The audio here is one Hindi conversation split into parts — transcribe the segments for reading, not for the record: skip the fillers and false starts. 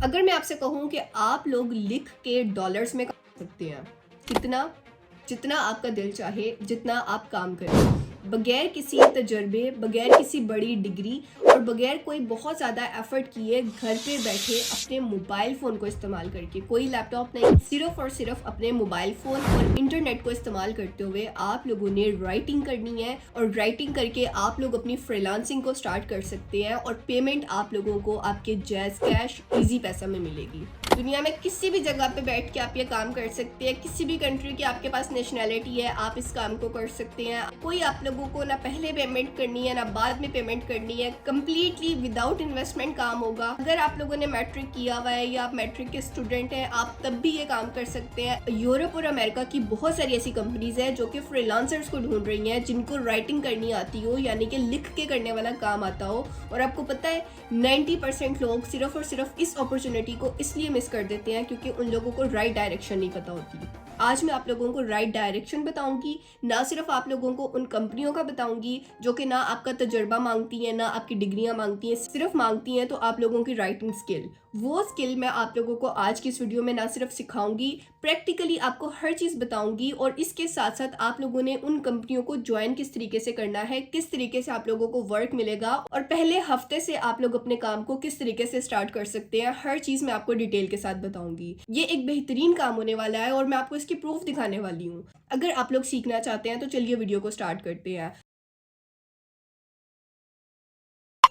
अगर मैं आपसे कहूँ कि आप लोग लिख के डॉलर्स में कमा सकते हैं, कितना? जितना आपका दिल चाहे, जितना आप काम करें, बगैर किसी तजर्बे, बगैर किसी बड़ी डिग्री और बगैर कोई बहुत ज़्यादा एफर्ट किए घर पे बैठे अपने मोबाइल फ़ोन को इस्तेमाल करके, कोई लैपटॉप नहीं, सिर्फ और सिर्फ अपने मोबाइल फ़ोन और इंटरनेट को इस्तेमाल करते हुए आप लोगों ने राइटिंग करनी है। और राइटिंग करके आप लोग अपनी फ्रीलांसिंग को स्टार्ट कर सकते हैं और पेमेंट आप लोगों को आपके जैज़ कैश ईजी पैसा में मिलेगी। दुनिया में किसी भी जगह पे बैठ के आप ये काम कर सकते हैं, किसी भी कंट्री की आपके पास नेशनैलिटी है, आप इस काम को कर सकते हैं। कोई आप लोगों को ना पहले पेमेंट करनी है ना बाद में पेमेंट करनी है, कम्प्लीटली विदाउट इन्वेस्टमेंट काम होगा। अगर आप लोगों ने मैट्रिक किया हुआ है या आप मैट्रिक के स्टूडेंट हैं, आप तब भी ये काम कर सकते हैं। यूरोप और अमेरिका की बहुत सारी ऐसी कंपनीज है जो कि फ्रीलांसर्स को ढूंढ रही हैं जिनको राइटिंग करनी आती हो, यानी कि लिख के करने वाला काम आता हो। और आपको पता है 90% लोग सिर्फ और सिर्फ इस अपॉर्चुनिटी को इसलिए मिस कर देते हैं क्योंकि उन लोगों को राइट डायरेक्शन नहीं पता होती। आज मैं आप लोगों को राइट डायरेक्शन बताऊंगी, ना सिर्फ आप लोगों को उन कंपनियों का बताऊंगी जो कि ना आपका तजुर्बा मांगती हैं, ना आपकी डिग्रियां मांगती हैं, सिर्फ मांगती हैं तो आप लोगों की राइटिंग स्किल। वो स्किल मैं आप लोगों को आज की इस वीडियो में ना सिर्फ सिखाऊंगी, प्रैक्टिकली आपको हर चीज़ बताऊंगी। और इसके साथ साथ आप लोगों ने उन कंपनियों को ज्वाइन किस तरीके से करना है, किस तरीके से आप लोगों को वर्क मिलेगा और पहले हफ्ते से आप लोग अपने काम को किस तरीके से स्टार्ट कर सकते हैं, हर चीज़ मैं आपको डिटेल के साथ बताऊंगी। ये एक बेहतरीन काम होने वाला है और मैं आपको इसकी प्रूफ दिखाने वाली हूँ। अगर आप लोग सीखना चाहते हैं तो चलिए वीडियो को स्टार्ट करते हैं।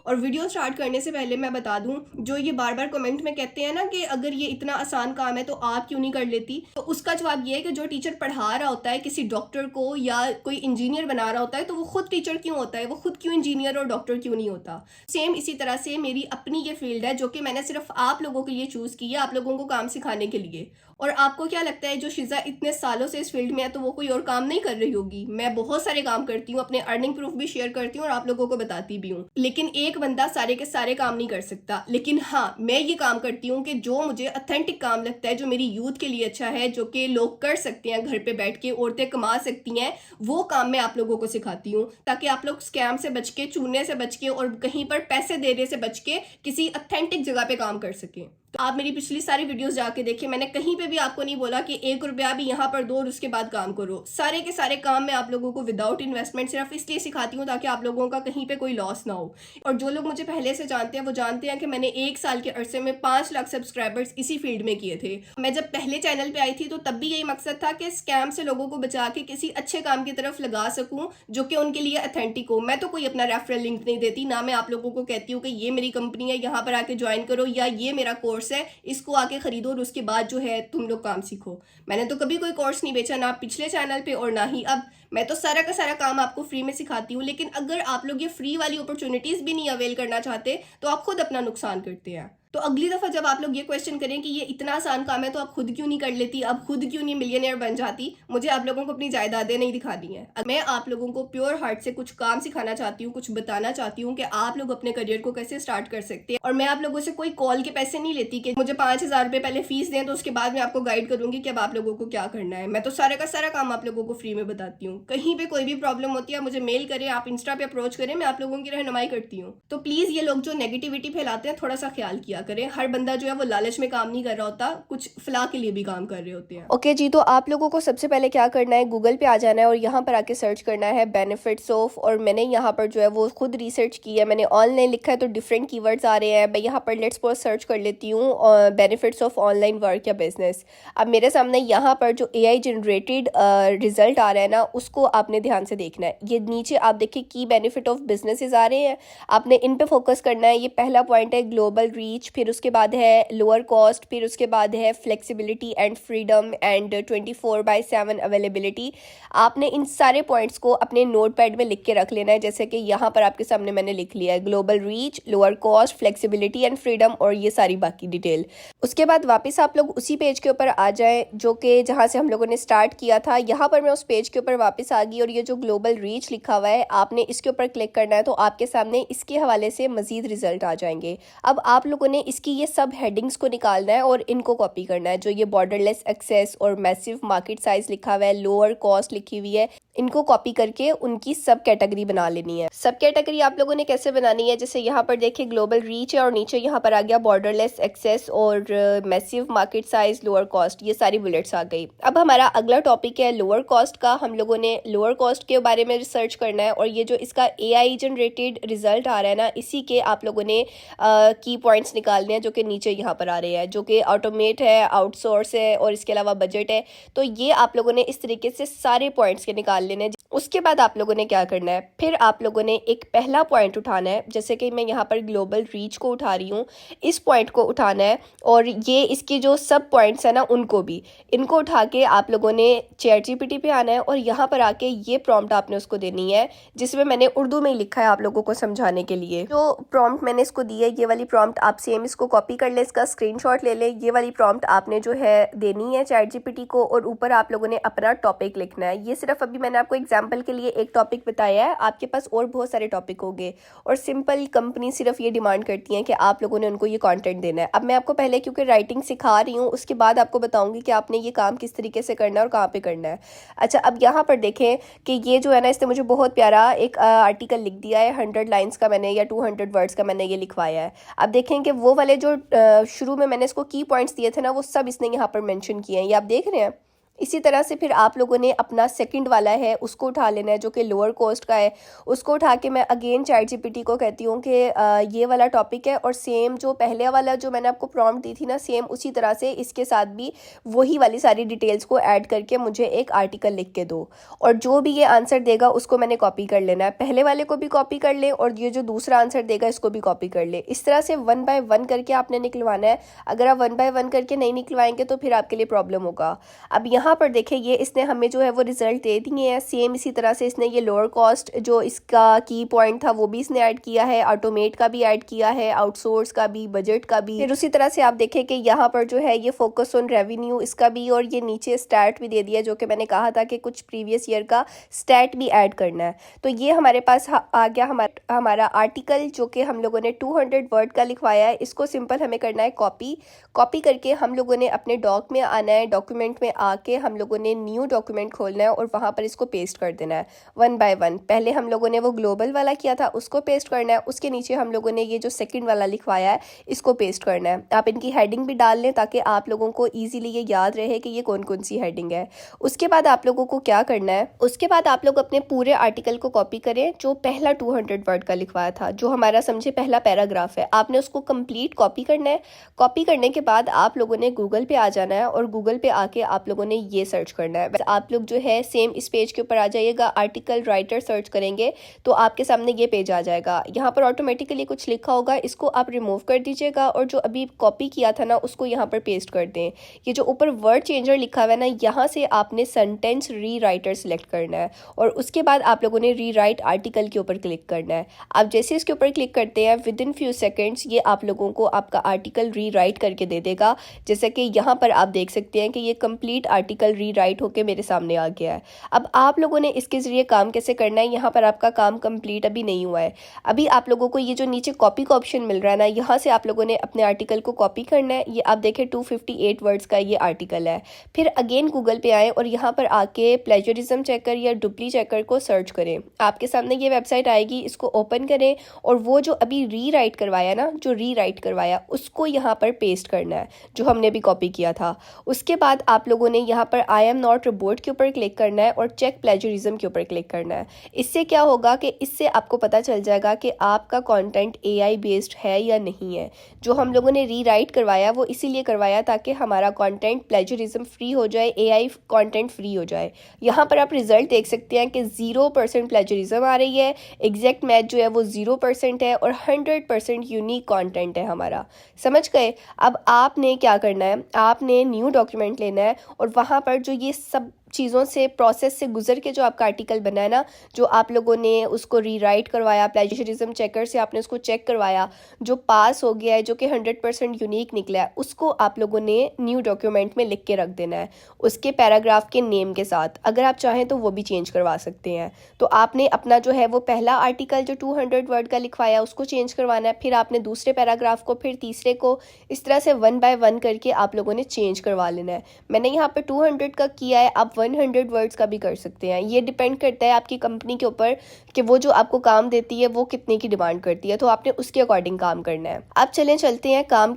और वीडियो स्टार्ट करने से पहले मैं बता दूं, जो ये बार बार कमेंट में कहते हैं ना कि अगर ये इतना आसान काम है तो आप क्यों नहीं कर लेती, तो उसका जवाब ये है कि जो टीचर पढ़ा रहा होता है किसी डॉक्टर को या कोई इंजीनियर बना रहा होता है तो वो खुद टीचर क्यों होता है, वो खुद क्यों इंजीनियर और डॉक्टर क्यों नहीं होता। सेम इसी तरह से मेरी अपनी ये फील्ड है जो कि मैंने सिर्फ आप लोगों के लिए चूज़ की है, आप लोगों को काम सिखाने के लिए। और आपको क्या लगता है जो शिजा इतने सालों से इस फील्ड में है तो वो कोई और काम नहीं कर रही होगी? मैं बहुत सारे काम करती हूँ, अपने अर्निंग प्रूफ भी शेयर करती हूँ और आप लोगों को बताती भी हूँ। लेकिन एक बंदा सारे के सारे काम नहीं कर सकता। लेकिन हाँ, मैं ये काम करती हूँ कि जो मुझे अथेंटिक काम लगता है, जो मेरी यूथ के लिए अच्छा है, जो कि लोग कर सकते हैं, घर पे बैठ के औरतें कमा सकती हैं, वो काम मैं आप लोगों को सिखाती हूँ ताकि आप लोग स्कैम से बच के, चूने से बच के और कहीं पर पैसे देने से बच के किसी अथेंटिक जगह पे काम कर सकें। तो आप मेरी पिछली सारी वीडियोस जाके देखिए, मैंने कहीं पे भी आपको नहीं बोला कि 1 रुपया भी यहाँ पर दो और उसके बाद काम करो। सारे के सारे काम मैं आप लोगों को विदाउट इन्वेस्टमेंट सिर्फ इसलिए सिखाती हूँ ताकि आप लोगों का कहीं पे कोई लॉस ना हो। और जो लोग मुझे पहले से जानते हैं वो जानते हैं कि मैंने 1 साल के अरसे में 5 लाख सब्सक्राइबर्स इसी फील्ड में किए थे। मैं जब पहले चैनल पे आई थी तो तब भी यही मकसद था कि स्कैम से लोगों को बचा के किसी अच्छे काम की तरफ लगा सकूं जो कि उनके लिए अथेंटिक हो। मैं तो कोई अपना रेफरल लिंक नहीं देती, ना मैं आप लोगों को कहती हूँ कि ये मेरी कंपनी है, यहाँ पर आके ज्वाइन करो, या ये मेरा कोर्स है, इसको आके खरीदो और उसके बाद जो है तुम लोग काम सीखो। मैंने तो कभी कोई कोर्स नहीं बेचा, ना पिछले चैनल पे और ना ही अब। मैं तो सारा का सारा काम आपको फ्री में सिखाती हूँ। लेकिन अगर आप लोग ये फ्री वाली अपॉर्चुनिटीज भी नहीं अवेल करना चाहते तो आप खुद अपना नुकसान करते हैं। तो अगली दफा जब आप लोग ये क्वेश्चन करें कि ये इतना आसान काम है तो आप खुद क्यों नहीं कर लेती, आप खुद क्यों नहीं मिलियनेयर बन जाती, मुझे आप लोगों को अपनी जायदादें नहीं दिखानी है। मैं आप लोगों को प्योर हार्ट से कुछ काम सिखाना चाहती हूँ, कुछ बताना चाहती हूँ कि आप लोग अपने करियर को कैसे स्टार्ट कर सकते हैं। और मैं आप लोगों से कोई कॉल के पैसे नहीं लेती कि मुझे 5,000 रुपये पहले फीस दें तो उसके बाद मैं आपको गाइड करूंगी कि अब आप लोगों को क्या करना है। मैं तो सारे का सारा काम आप लोगों को फ्री में बताती हूँ। कहीं पे कोई भी प्रॉब्लम होती है मुझे मेल करें, आप इंस्टा पे अप्रोच करें, मैं आप लोगों की रहनुमाई करती हूँ। तो प्लीज ये लोग जो नेगेटिविटी फैलाते हैं थोड़ा सा ख्याल किया करें। हर बंदा जो है वो लालच में काम नहीं कर रहा होता, कुछ फलाह के लिए भी काम कर रहे होते हैं। ओके जी, तो आप लोगों को सबसे पहले क्या करना है, गूगल पे आ जाना है और यहाँ पर आके सर्च करना है बेनिफिट्स ऑफ। और मैंने यहाँ पर जो है वो खुद रिसर्च की है, मैंने ऑनलाइन लिखा है तो डिफरेंट कीवर्ड्स आ रहे हैं। मैं यहाँ पर लेट्स सपोज सर्च कर लेती हूँ बेनिफिट्स ऑफ ऑनलाइन वर्क या बिजनेस। अब मेरे सामने यहाँ पर जो AI जनरेटेड रिजल्ट आ रहा है ना, उसको आपने ध्यान से देखना है। ये नीचे आप देखिए की बेनिफिट ऑफ बिजनेसेस आ रहे हैं, आपने इन पे फोकस करना है। ये पहला पॉइंट है ग्लोबल रीच, फिर उसके बाद है लोअर कॉस्ट, फिर उसके बाद है flexibility and freedom and 24/7 availability. आपने इन सारे पॉइंट्स को अपने नोट पैड में लिख के रख लेना है, जैसे कि यहाँ पर आपके सामने मैंने लिख लिया है global reach, lower cost, flexibility and freedom और ये सारी बाकी डिटेल। उसके बाद वापस आप लोग उसी पेज के ऊपर आ जाएं जो कि जहाँ से हम लोगों ने स्टार्ट किया था। यहाँ पर मैं उस पेज के ऊपर वापस आ गई और ये जो ग्लोबल रीच लिखा हुआ है आपने इसके ऊपर क्लिक करना है, तो आपके सामने इसके हवाले से मजीद रिजल्ट आ जाएंगे। अब आप लोगों ने ने इसकी ये सब हेडिंग्स को निकालना है और इनको कॉपी करना है। जो ये बॉर्डरलेस एक्सेस और मैसिव मार्केट साइज लिखा हुआ है, लोअर कॉस्ट लिखी हुई है, इनको कॉपी करके उनकी सब कैटेगरी बना लेनी है। सब कैटेगरी आप लोगों ने कैसे बनानी है, जैसे यहाँ पर देखिए ग्लोबल रीच है और नीचे यहाँ पर आ गया बॉर्डरलेस एक्सेस और massive market size, lower cost, ये सारी बुलेट्स आ गई। अब हमारा अगला टॉपिक है लोअर कॉस्ट का। हम लोगों ने लोअर कॉस्ट के बारे में रिसर्च करना है और ये जो इसका AI जनरेटेड रिजल्ट आ रहा है ना, इसी के आप लोगों ने की पॉइंट्स निकालने हैं जो कि नीचे यहाँ पर आ रहे हैं, जो कि ऑटोमेट है, आउटसोर्स है और इसके अलावा बजट है। तो ये आप लोगों ने इस तरीके से सारे पॉइंट्स के निकाल लेने हैं। उसके बाद आप लोगों ने क्या करना है, फिर आप लोगों ने एक पहला पॉइंट उठाना है, जैसे कि मैं यहाँ पर ग्लोबल रीच को उठा रही हूँ, इस पॉइंट को उठाना है और ये इसकी जो सब पॉइंट्स है ना उनको भी, इनको उठा के आप लोगों ने ChatGPT पे आना है और यहाँ पर आके ये प्रॉम्प्ट आपने उसको देनी है, जिसमें मैंने उर्दू में ही लिखा है आप लोगों को समझाने के लिए। जो प्रॉम्प्ट मैंने इसको दी है, ये वाली प्रॉम्प्ट आप सेम इसको कॉपी कर ले, इसका स्क्रीनशॉट ले ले। ये वाली प्रॉम्प्ट आपने जो है देनी है ChatGPT को और ऊपर आप लोगों ने अपना टॉपिक लिखना है। ये सिर्फ अभी मैंने आपको एग्जाम्पल के लिए एक टॉपिक बताया है, आपके पास और बहुत सारे टॉपिक होंगे और सिंपल कंपनी सिर्फ ये डिमांड करती हैं कि आप लोगों ने उनको ये कंटेंट देना है। अब मैं आपको पहले क्योंकि राइटिंग सिखा रही हूँ, उसके बाद आपको बताऊंगी कि आपने ये काम किस तरीके से करना है और कहाँ पे करना है। अच्छा, अब यहाँ पर देखें कि ये जो है ना, इसने मुझे बहुत प्यारा एक आर्टिकल लिख दिया है, 100 लाइन्स का मैंने या 200 वर्ड्स का मैंने ये लिखवाया है। अब देखें कि वो वाले जो शुरू में मैंने इसको की पॉइंट्स दिए थे ना, वो सब इसने यहाँ पर मेंशन किए हैं, ये आप देख रहे हैं। इसी तरह से फिर आप लोगों ने अपना सेकंड वाला है उसको उठा लेना है, जो कि लोअर कॉस्ट का है। उसको उठा के मैं अगेन ChatGPT को कहती हूँ कि ये वाला टॉपिक है और सेम जो पहले वाला जो मैंने आपको प्रॉम्प्ट दी थी ना, सेम उसी तरह से इसके साथ भी वही वाली सारी डिटेल्स को ऐड करके मुझे एक आर्टिकल लिख के दो, और जो भी ये आंसर देगा उसको मैंने कॉपी कर लेना है। पहले वाले को भी कॉपी कर ले और ये जो दूसरा आंसर देगा इसको भी कॉपी कर ले। इस तरह से 1 बाय 1 करके आपने निकलवाना है। अगर आप 1 बाय 1 करके नहीं निकलवाएंगे तो फिर आपके लिए प्रॉब्लम होगा। अब यहाँ पर देखिए ये इसने हमें जो है वो रिजल्ट दे दिए हैं। सेम इसी तरह से इसने ये लोअर कॉस्ट जो इसका की पॉइंट था वो भी इसने ऐड किया है, ऑटोमेट का भी ऐड किया है, आउटसोर्स का भी, बजट का भी। फिर उसी तरह से आप देखें कि यहाँ पर जो है ये फोकस ऑन रेवेन्यू इसका भी, और ये नीचे स्टैट भी दे दिया, जो कि मैंने कहा था कि कुछ प्रीवियस ईयर का स्टैट भी ऐड करना है। तो ये हमारे पास आ गया हमारा आर्टिकल, जो कि हम लोगों ने 200 वर्ड का लिखवाया है। इसको सिंपल हमें करना है कॉपी करके हम लोगों ने अपने डॉक में आना है, डॉक्यूमेंट में आके हम लोगों ने न्यू डॉक्यूमेंट खोलना है और वहाँ पर इसको पेस्ट कर देना है 1 बाय 1। पहले हम लोगों ने वो ग्लोबल वाला किया था उसको पेस्ट करना है, उसके नीचे हम लोगों ने ये जो सेकंड वाला लिखवाया है इसको पेस्ट करना है। आप इनकी हेडिंग भी डाल लें ताकि आप लोगों को ईजिली ये याद रहे कि ये कौन कौन सी हेडिंग है। उसके बाद आप लोगों को क्या करना है, उसके बाद आप लोग अपने पूरे आर्टिकल को कॉपी करें जो पहला 200 वर्ड का लिखवाया था, जो हमारा समझे पहला पैराग्राफ है, आपने उसको कंप्लीट कॉपी करना है। कॉपी करने के बाद आप लोगों ने गूगल पे आ जाना है और गूगल पे आके आप लोगों ने ये सर्च करना है। आप लोग जो है सेम इस पेज के ऊपर आ जाइएगा, आर्टिकल राइटर सर्च करेंगे तो आपके सामने ये पेज आ जाएगा। यहाँ पर ऑटोमेटिकली कुछ लिखा होगा, इसको आप रिमूव कर दीजिएगा और जो अभी कॉपी किया था ना उसको यहाँ पर पेस्ट कर दें। ये जो ऊपर वर्ड चेंजर लिखा हुआ है ना, यहाँ से आपने सेंटेंस री राइटर सेलेक्ट करना है और उसके बाद आप लोगों ने री राइट आर्टिकल के ऊपर क्लिक करना है। आप जैसे इसके ऊपर क्लिक करते हैं विद इन फ्यू सेकेंड्स ये आप लोगों को आपका आर्टिकल री राइट करके दे देगा। जैसे कि यहाँ पर आप देख सकते हैं कि ये कंप्लीट आर्टिकल री राइट होकर मेरे सामने आ गया है। अब आप लोगों ने इसके जरिए काम कैसे करना है, यहाँ पर आपका काम कंप्लीट अभी नहीं हुआ है। अभी आप लोगों को ये जो नीचे कॉपी का ऑप्शन मिल रहा है ना, यहाँ से आप लोगों ने अपने आर्टिकल को कॉपी करना है। ये आप देखें 258 वर्ड्स का ये आर्टिकल है। फिर अगेन गूगल पे आए और यहाँ पर आके प्लेजरिज्म चेकर या डुप्ली चेकर को सर्च करें। आपके सामने ये वेबसाइट आएगी, इसको ओपन करें और वो जो अभी री राइट करवाया ना, जो री राइट करवाया उसको यहाँ पर पेस्ट करना है जो हमने अभी कॉपी किया था। उसके बाद आप लोगों ने यहाँ पर आई एम नॉट रोबोट के ऊपर क्लिक करना है और चेक प्लेजरिज्म के ऊपर क्लिक करना है। इससे क्या होगा कि इससे आपको पता चल जाएगा कि आपका कंटेंट AI बेस्ड है या नहीं है। जो हम लोगों ने रीराइट करवाया वो इसीलिए करवाया ताकि हमारा कंटेंट प्लेजरिज्म फ्री हो जाए, AI कंटेंट फ्री हो जाए। यहाँ पर आप रिजल्ट देख सकते हैं कि 0% प्लेजरिज्म आ रही है, एग्जैक्ट मैच जो है वो 0% है और 100% यूनिक कंटेंट है हमारा। समझ गए? अब आपने क्या करना है, आपने न्यू डॉक्यूमेंट लेना है और वहाँ पर जो ये सब चीज़ों से प्रोसेस से गुजर के जो आपका आर्टिकल बना है ना, जो आप लोगों ने उसको रीराइट करवाया, प्लेजरिज्म चेकर से आपने उसको चेक करवाया, जो पास हो गया है, जो कि 100% यूनिक निकला है, उसको आप लोगों ने न्यू डॉक्यूमेंट में लिख के रख देना है, उसके पैराग्राफ के नेम के साथ। अगर आप चाहें तो वो भी चेंज करवा सकते हैं। तो आपने अपना जो है वो पहला आर्टिकल जो 200 वर्ड का लिखवाया उसको चेंज करवाना है, फिर आपने दूसरे पैराग्राफ को, फिर तीसरे को, इस तरह से 1 बाय 1 करके आप लोगों ने चेंज करवा लेना है। मैंने यहाँ पे 200 का किया है, आप 100 वर्ड्स का भी कर सकते हैं। ये डिपेंड करता है आपकी कंपनी के ऊपर कि वो जो आपको काम देती है वो कितने की डिमांड करती है, तो आपने उसके अकॉर्डिंग काम करना है। अब चलते हैं काम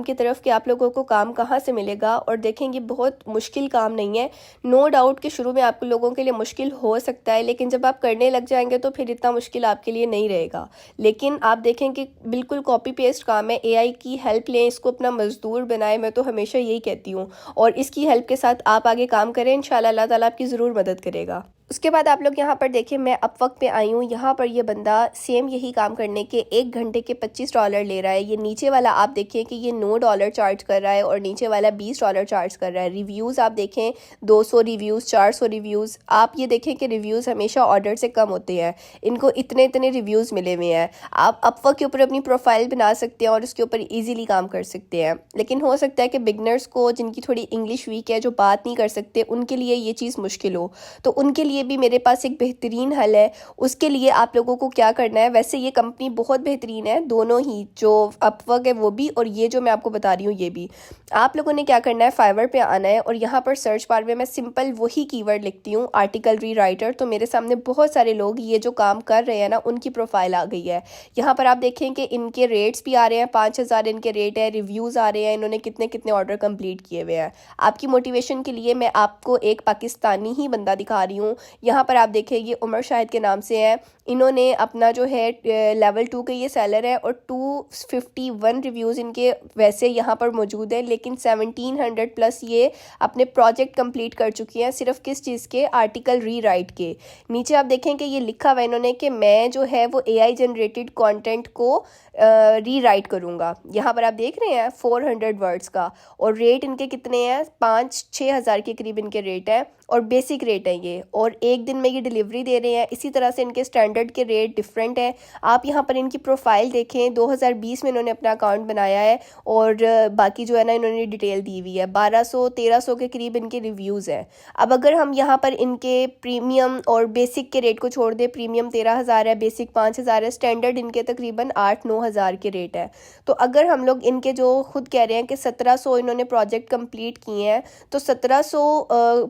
की तरफ। कि आप लोगों को काम कहाँ से मिलेगा। और देखेंगे बहुत मुश्किल काम नहीं है, नो डाउट कि शुरू में आप लोगों के लिए मुश्किल हो सकता है, लेकिन जब आप करने लग जाएंगे तो फिर इतना मुश्किल आपके लिए नहीं रहेगा। लेकिन आप देखें कि बिल्कुल कॉपी पेस्ट काम है, एआई की हेल्प लें, इसको अपना मजदूर बनाएं, मैं तो हमेशा यही कहती हूँ। और इसकी हेल्प के साथ आप आगे काम करें, इंशाल्लाह अल्लाह ताला आपकी ज़रूर मदद करेगा। उसके बाद आप लोग यहाँ पर देखें, मैं अपवर्क पे आई हूँ। यहाँ पर ये बंदा सेम यही काम करने के 1 घंटे के $25 ले रहा है। ये नीचे वाला आप देखें कि ये $9 चार्ज कर रहा है और नीचे वाला $20 चार्ज कर रहा है। रिव्यूज़ आप देखें, 200 रिव्यूज़, 400 रिव्यूज़। आप ये देखें कि रिव्यूज़ हमेशा ऑर्डर से कम होते हैं, इनको इतने इतने रिव्यूज़ मिले हुए हैं। आप अपवर्क के ऊपर अपनी प्रोफाइल बना सकते हैं और उसके ऊपर ईजिली काम कर सकते हैं। लेकिन हो सकता है कि बिगनर्स को, जिनकी थोड़ी इंग्लिश वीक है, जो बात नहीं कर सकते, उनके लिए ये चीज़ मुश्किल हो, तो उनके लिए भी मेरे पास एक बेहतरीन हल है। उसके लिए आप लोगों को क्या करना है, वैसे ये कंपनी बहुत बेहतरीन है, दोनों ही, जो अपवर्क है वो भी और ये जो मैं आपको बता रही हूँ ये भी। आप लोगों ने क्या करना है, फाइवर पे आना है और यहाँ पर सर्च बार में मैं सिंपल वही कीवर्ड लिखती हूँ, आर्टिकल रीराइटर। तो मेरे सामने बहुत सारे लोग ये जो काम कर रहे हैं ना, उनकी प्रोफाइल आ गई है। यहाँ पर आप देखें कि इनके रेट्स भी आ रहे हैं, 5000 इनके रेट है, रिव्यूज़ आ रहे हैं, इन्होंने कितने कितने ऑर्डर कंप्लीट किए हुए हैं। आपकी मोटिवेशन के लिए मैं आपको एक पाकिस्तानी ही बंदा दिखा रही हूँ। यहाँ पर आप देखें, ये उमर शाहिद के नाम से है। इन्होंने अपना जो है लेवल 2 के ये सेलर है और 251 रिव्यूज़ इनके वैसे यहाँ पर मौजूद है, लेकिन 1700 प्लस ये अपने प्रोजेक्ट कंप्लीट कर चुकी हैं, सिर्फ किस चीज़ के, आर्टिकल रीराइट के। नीचे आप देखें कि ये लिखा हुआ है इन्होंने कि मैं जो है वो एआई जनरेटेड कंटेंट को रीराइट करूँगा। यहाँ पर आप देख रहे हैं 400 वर्ड्स का, और रेट इनके कितने हैं, 5-6 हज़ार के करीब इनके रेट है और बेसिक रेट है ये, और 1 दिन में ये डिलीवरी दे रहे हैं। इसी तरह से इनके स्टैंडर्ड के रेट डिफरेंट है। आप यहाँ पर इनकी प्रोफाइल देखें, 2020 में इन्होंने अपना अकाउंट बनाया है और बाकी जो है ना इन्होंने डिटेल दी हुई है। 1200-1300 के करीब इनके रिव्यूज़ हैं। अब अगर हम यहाँ पर इनके प्रीमियम और बेसिक के रेट को छोड़ दें, प्रीमियम 13,000 है, बेसिक 5,000 है, स्टैंडर्ड इनके तकरीबन 8-9 हज़ार के रेट है। तो अगर हम लोग इनके जो खुद कह रहे हैं कि 1700 इन्होंने प्रोजेक्ट कंप्लीट किए हैं, तो 1700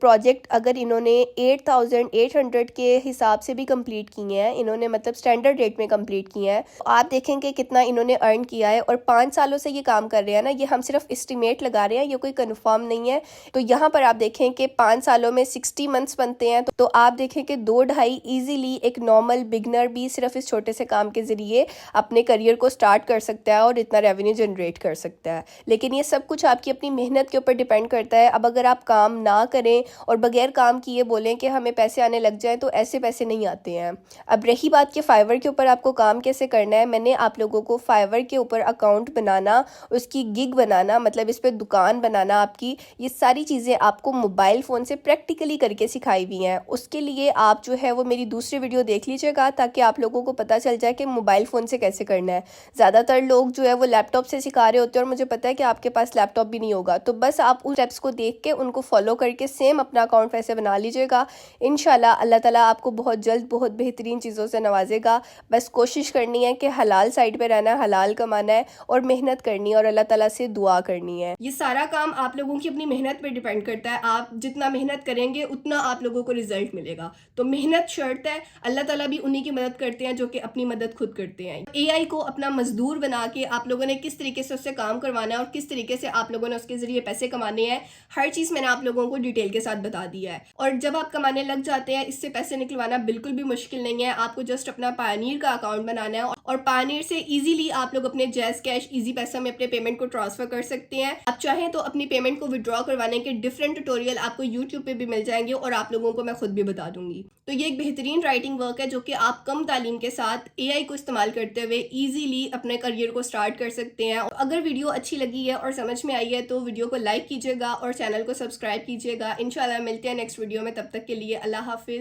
प्रोजेक्ट अगर इन्होंने 8800 के हिसाब से भी कंप्लीट किए हैं इन्होंने, मतलब स्टैंडर्ड रेट में कंप्लीट किए हैं, तो आप देखेंगे कितना इन्होंने अर्न किया है। और 5 सालों से ये काम कर रहे हैं ना, ये हम सिर्फ एस्टिमेट लगा रहे हैं, ये कोई कंफर्म नहीं है। तो यहाँ पर आप देखें कि 5 सालों में 60 मंथ्स बनते हैं, तो आप देखें कि 2-2.5 ईजीली एक नॉर्मल बिगनर भी सिर्फ इस छोटे से काम के ज़रिए अपने करियर को स्टार्ट कर सकता है और इतना रेवेन्यू जनरेट कर सकता है। लेकिन ये सब कुछ आपकी अपनी मेहनत के ऊपर डिपेंड करता है। अब अगर आप काम ना करें और बगैर काम किए बोलें कि हमें पैसे आने लग जाए, तो ऐसे पैसे नहीं आते हैं। अब रही बात कि फाइवर के ऊपर आपको काम कैसे करना है, मैंने आप लोगों को फाइवर के ऊपर अकाउंट बनाना, उसकी गिग बनाना, मतलब इस पर दुकान बनाना आपकी, ये सारी चीज़ें आपको मोबाइल फ़ोन से प्रैक्टिकली करके सिखाई हुई हैं। उसके लिए आप जो है वो मेरी दूसरी वीडियो देख लीजिएगा, ताकि आप लोगों को पता चल जाए कि मोबाइल फ़ोन से कैसे करना है। ज़्यादातर लोग जो है वो लैपटॉप से सिखा रहे होते हैं और मुझे पता है कि आपके पास लैपटॉप भी नहीं होगा, तो बस आप उस स्टेप्स को देख के उनको फॉलो करके सेम अपना अकाउंट वैसे बना लीजिएगा। इंशाल्लाह अल्लाह ताला आपको बहुत जल्द बहुत बेहतरीन चीज़ों से नवाजेगा। बस कोशिश करनी है कि हलाल साइड पे रहना है, हलाल कमाना है और मेहनत करनी है और अल्लाह ताला से दुआ करनी है। ये सारा काम आप लोगों की अपनी मेहनत पे डिपेंड करता है। आप जितना मेहनत करेंगे उतना आप लोगों को रिजल्ट मिलेगा। तो मेहनत शर्त है, अल्लाह ताला भी उन्हीं की मदद करते हैं जो कि अपनी मदद खुद करते हैं। एआई को अपना मजदूर बना के आप लोगों ने किस तरीके से उससे काम करवाना है और किस तरीके से आप लोगों ने उसके जरिए पैसे कमाने हैं, हर चीज़ मैंने आप लोगों को डिटेल के साथ बता दिया है। और जब आप कमाने लग जाते हैं, इससे पैसे निकलवाना बिल्कुल भी मुश्किल नहीं है। आपको जस्ट अपना पायनीर का अकाउंट बनाना है और पायनीर से इजीली आप लोग अपने जैज़ कैश इजी पैसा में अपने पेमेंट को ट्रांसफर कर सकते हैं। आप चाहें तो अपनी पेमेंट को विड्रॉ करवाने के डिफरेंट ट्यूटोरियल आपको यूट्यूब पे भी मिल जाएंगे और आप लोगों को मैं खुद भी बता दूंगी। तो ये एक बेहतरीन राइटिंग वर्क है जो कि आप कम तालीम के साथ एआई को इस्तेमाल करते हुए ईजीली अपने करियर को स्टार्ट कर सकते हैं। अगर वीडियो अच्छी लगी है और समझ में आई है तो वीडियो को लाइक कीजिएगा और चैनल को सब्सक्राइब कीजिएगा। इंशाल्लाह मिलते हैं नेक्स्ट वीडियो में, तब तक के लिए अल्लाह हाफिज़।